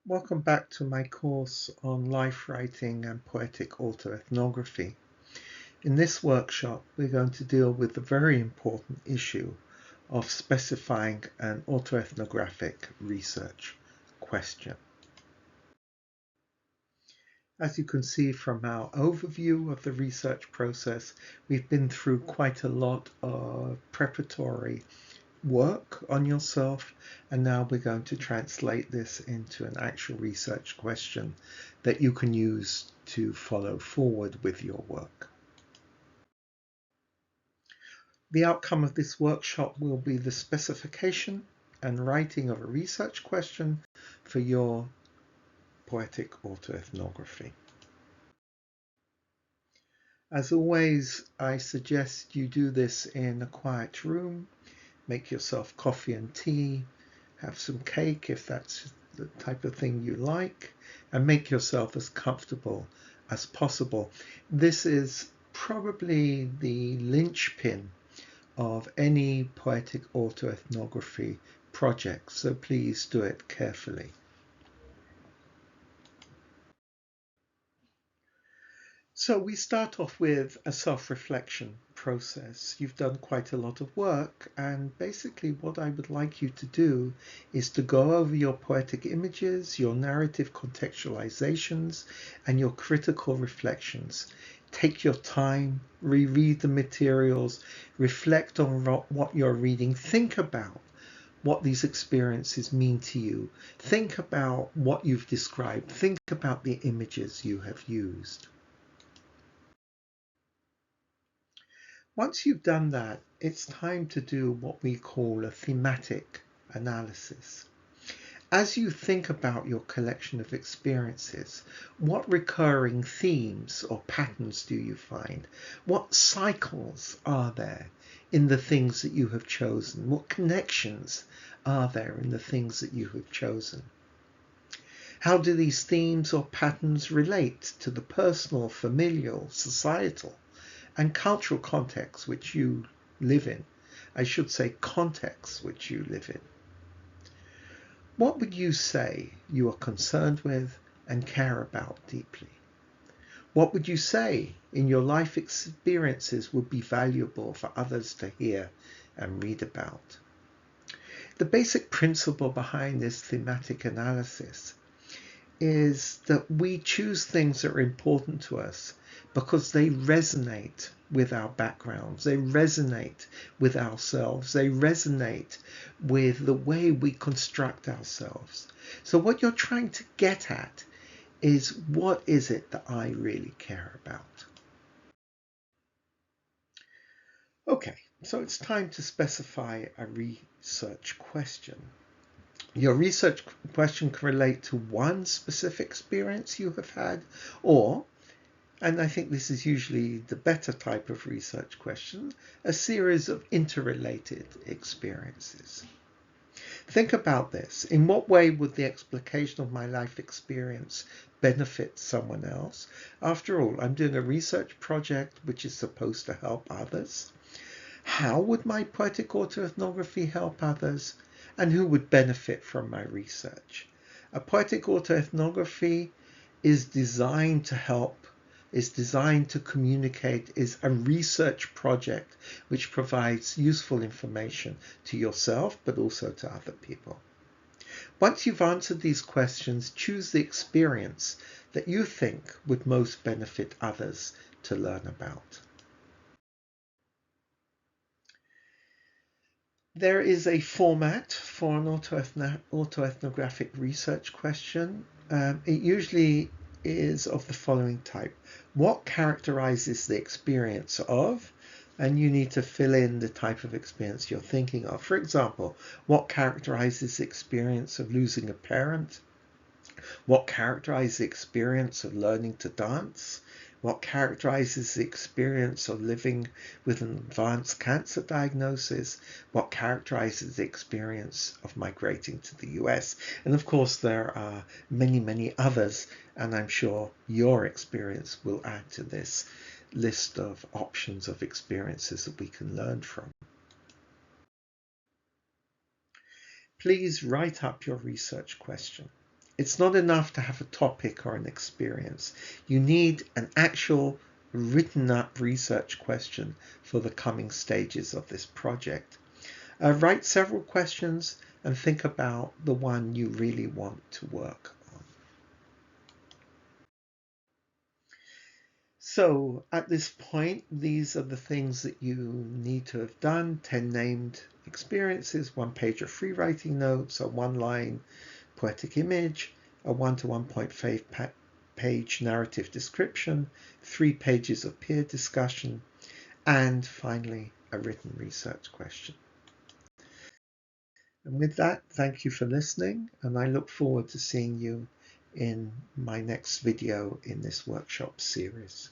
Welcome back to my course on life writing and poetic autoethnography. In this workshop, we're going to deal with the very important issue of specifying an autoethnographic research question. As you can see from our overview of the research process, we've been through quite a lot of preparatory work on yourself, and now we're going to translate this into an actual research question that you can use to follow forward with your work. The outcome of this workshop will be the specification and writing of a research question for your poetic autoethnography. As always, I suggest you do this in a quiet room. Make yourself coffee and tea, have some cake if that's the type of thing you like, and make yourself as comfortable as possible. This is probably the linchpin of any poetic autoethnography project, so please do it carefully. So we start off with a self-reflection process. You've done quite a lot of work, and basically what I would like you to do is to go over your poetic images, your narrative contextualizations, and your critical reflections. Take your time, reread the materials, reflect on what you're reading, think about what these experiences mean to you. Think about what you've described. Think about the images you have used. Once you've done that, it's time to do what we call a thematic analysis. As you think about your collection of experiences, what recurring themes or patterns do you find? What cycles are there in the things that you have chosen? What connections are there in the things that you have chosen? How do these themes or patterns relate to the personal, familial, societal, and cultural contexts which you live in? I should say contexts which you live in. What would you say you are concerned with and care about deeply? What would you say in your life experiences would be valuable for others to hear and read about? The basic principle behind this thematic analysis is that we choose things that are important to us because they resonate with our backgrounds, they resonate with ourselves, they resonate with the way we construct ourselves. So what you're trying to get at is, what is it that I really care about? Okay, so it's time to specify a research question. Your research question can relate to one specific experience you have had, or, and I think this is usually the better type of research question, a series of interrelated experiences. Think about this. In what way would the explication of my life experience benefit someone else? After all, I'm doing a research project which is supposed to help others. How would my poetic autoethnography help others? And who would benefit from my research? A poetic autoethnography is designed to help, is designed to communicate, is a research project which provides useful information to yourself, but also to other people. Once you've answered these questions, choose the experience that you think would most benefit others to learn about. There is a format for an autoethnographic research question. It usually is of the following type. What characterizes the experience of? And you need to fill in the type of experience you're thinking of. For example, what characterizes the experience of losing a parent? What characterizes the experience of learning to dance? What characterizes the experience of living with an advanced cancer diagnosis? What characterizes the experience of migrating to the US? And of course, there are many, many others, and I'm sure your experience will add to this list of options of experiences that we can learn from. Please write up your research question. It's not enough to have a topic or an experience. You need an actual written up research question for the coming stages of this project. Write several questions and think about the one you really want to work on. So at this point, these are the things that you need to have done: 10 named experiences, 1 page of free writing notes, a 1-line poetic image, a 1 to 1.5 page narrative description, 3 pages of peer discussion, and finally a written research question. And with that, thank you for listening, and I look forward to seeing you in my next video in this workshop series.